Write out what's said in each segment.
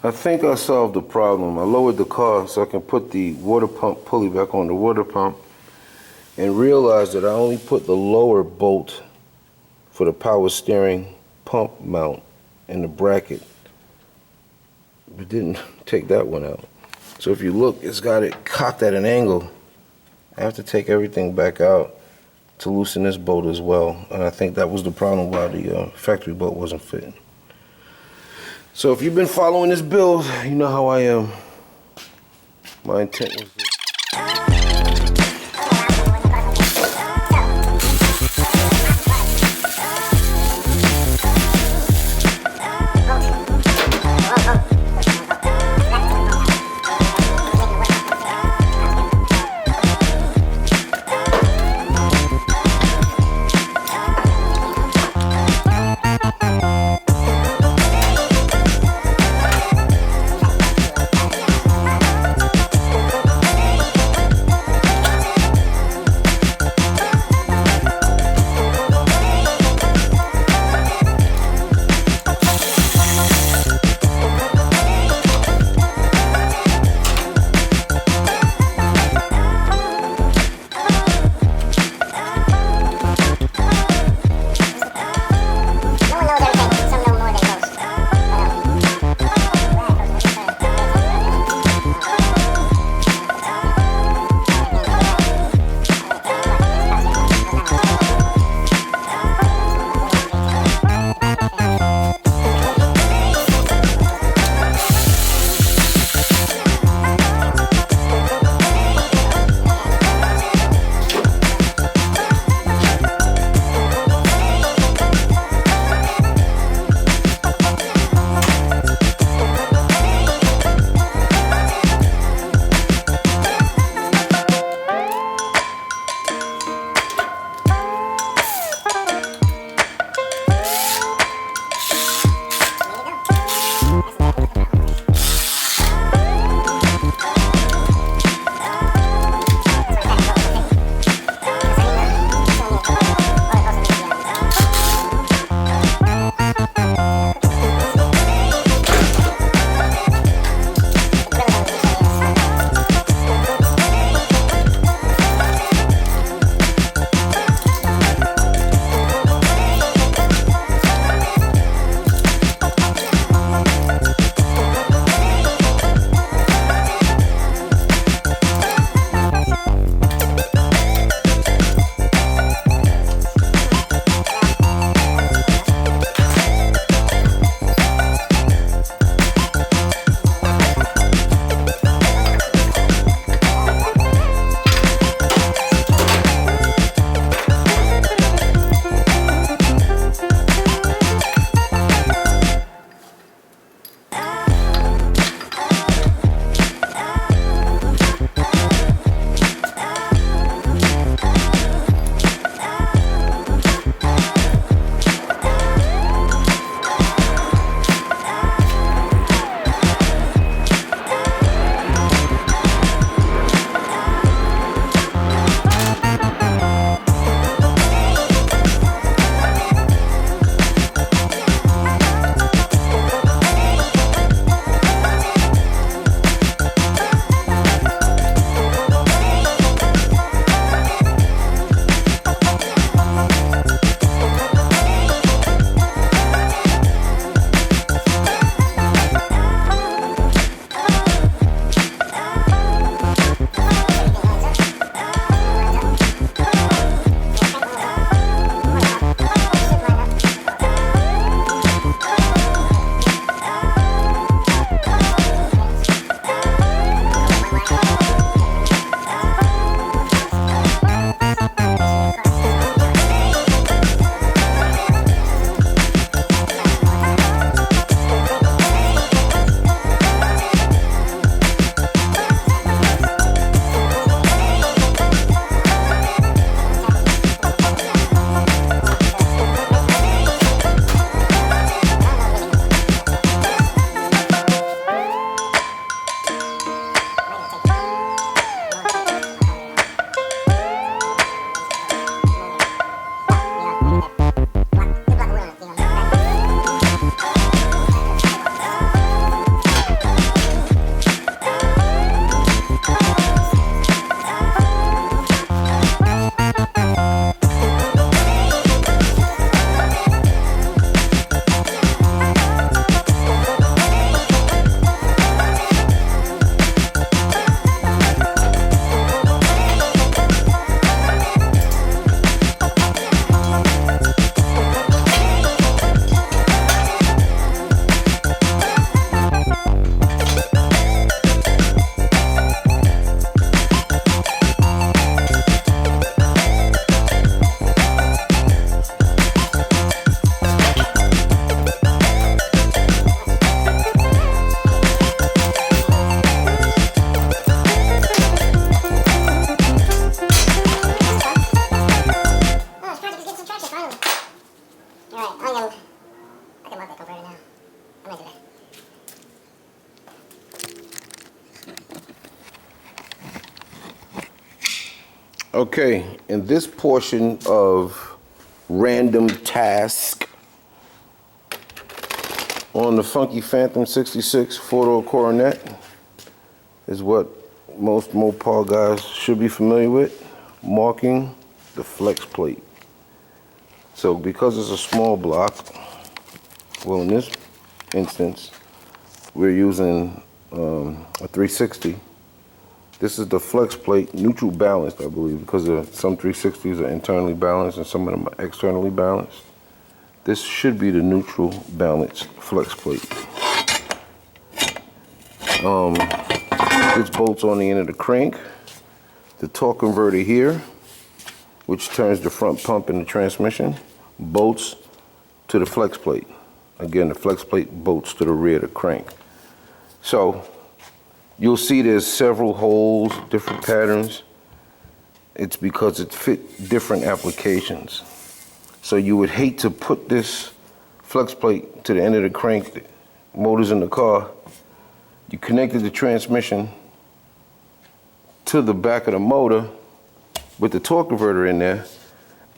I think I solved the problem. I lowered the car so I can put the water pump pulley back on the water pump and realized that I only put the lower bolt for the power steering pump mount in the bracket, but didn't take that one out. So if you look, it's got it cocked at an angle. I have to take everything back out to loosen this bolt as well, and I think that was the problem why the factory bolt wasn't fitting. So if you've been following this build, you know how I am. My intent was this. Okay, in this portion of random task on the Funky Phantom 66 four-door Coronet is what most Mopar guys should be familiar with, marking the flex plate. So because it's a small block, well, in this instance, we're using a 360. This is the flex plate, neutral balanced, I believe, because some 360s are internally balanced and some of them are externally balanced. This should be the neutral balanced flex plate. This bolts on the end of the crank. The torque converter here, which turns the front pump in the transmission, bolts to the flex plate. Again, the flex plate bolts to the rear of the crank. So you'll see there's several holes, different patterns. It's because it fit different applications. So you would hate to put this flex plate to the end of the crank, the motor's in the car, you connected the transmission to the back of the motor with the torque converter in there,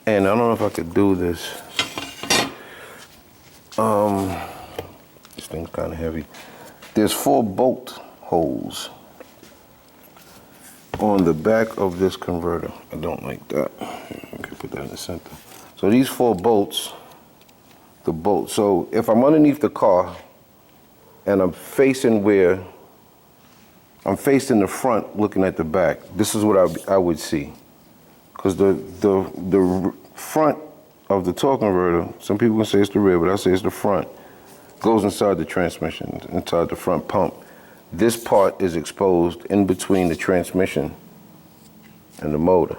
and I don't know if I could do this. This thing's kind of heavy. There's 4 bolt holes on the back of this converter. I don't like that. Okay, put that in the center. So these 4 bolts, so if I'm underneath the car and I'm facing the front looking at the back, this is what I would see. Because the front of the torque converter, some people can say it's the rear, but I say it's the front, goes inside the transmission, inside the front pump. This part is exposed in between the transmission and the motor.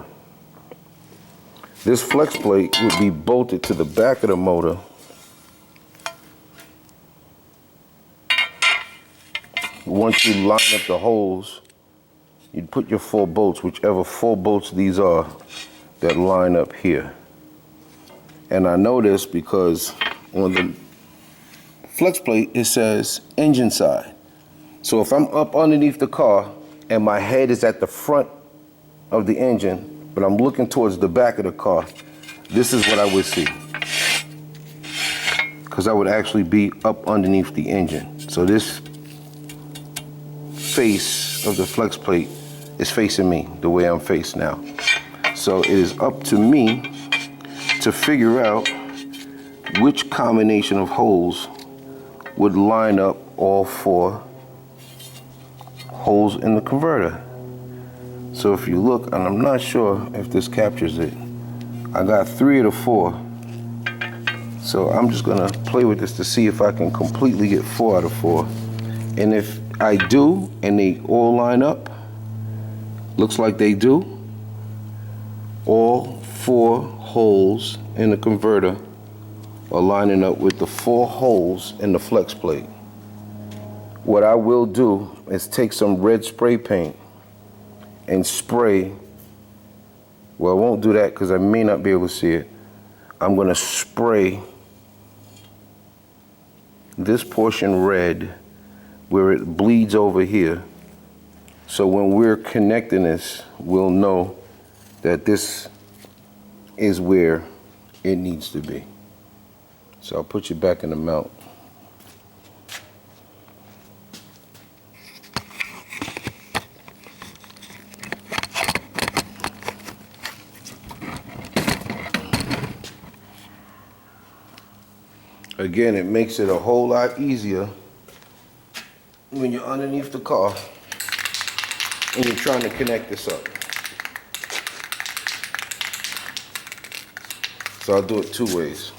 This flex plate would be bolted to the back of the motor. Once you line up the holes, you'd put your 4 bolts, whichever 4 bolts these are, that line up here. And I know this because on the flex plate, it says engine side. So if I'm up underneath the car and my head is at the front of the engine, but I'm looking towards the back of the car, this is what I would see. Because I would actually be up underneath the engine. So this face of the flex plate is facing me the way I'm faced now. So it is up to me to figure out which combination of holes would line up all 4 holes in the converter. So if you look, and I'm not sure if this captures it, I got 3 of the 4. So I'm just gonna play with this to see if I can completely get 4 out of 4. And if I do, and they all line up, looks like they do, all 4 holes in the converter are lining up with the 4 holes in the flex plate. What I will do is take some red spray paint and spray, well, I won't do that because I may not be able to see it. I'm gonna spray this portion red where it bleeds over here. So when we're connecting this, we'll know that this is where it needs to be. So I'll put you back in the mount. Again, it makes it a whole lot easier when you're underneath the car and you're trying to connect this up. So I'll do it 2 ways.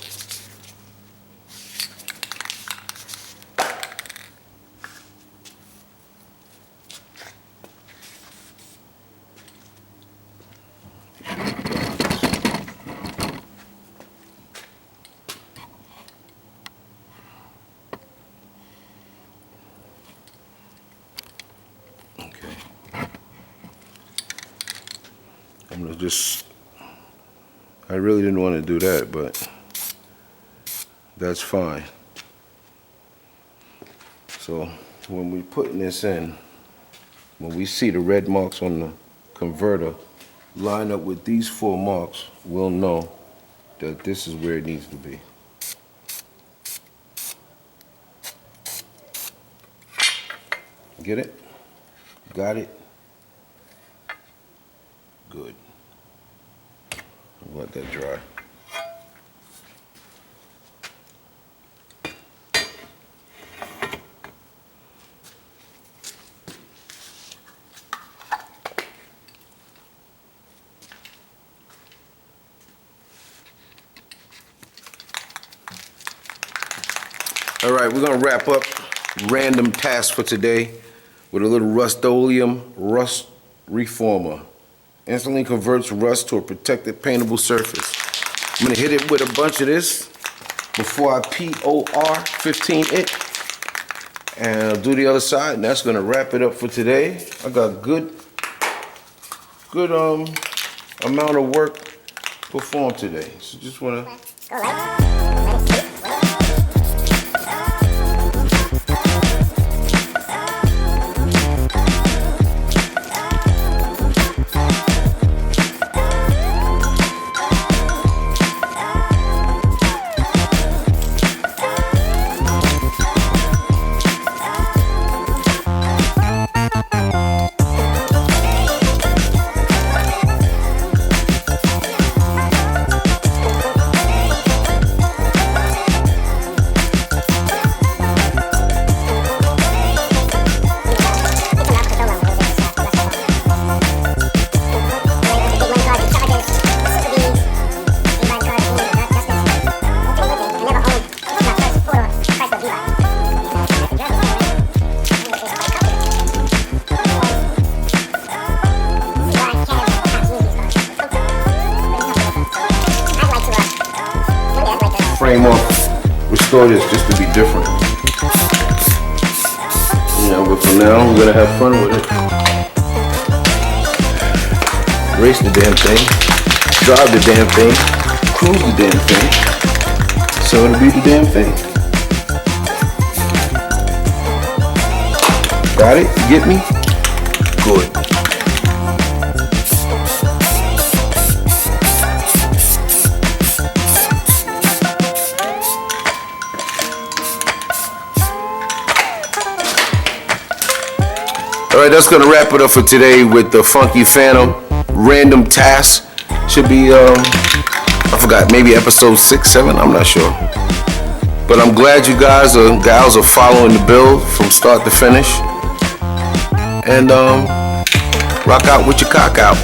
I'm gonna just, I really didn't want to do that, but that's fine. So when we're putting this in, when we see the red marks on the converter line up with these 4 marks, we'll know that this is where it needs to be. Get it? Got it? Good. Let that dry. All right, we're gonna wrap up random task for today with a little Rust-Oleum rust reformer. Instantly converts rust to a protected paintable surface. I'm gonna hit it with a bunch of this before I POR 15 it. And I'll do the other side, and that's gonna wrap it up for today. I got good amount of work performed today. So just wanna frame off, restore this just to be different. You know, but for now, we're gonna have fun with it. Race the damn thing, drive the damn thing, cruise the damn thing, so it'll be the damn thing. Got it? You get me? Good. All right, that's gonna wrap it up for today with the Funky Phantom random task. Should be, I forgot, maybe episode 6, 7, I'm not sure. But I'm glad you guys and gals are following the build from start to finish. And rock out with your cock out.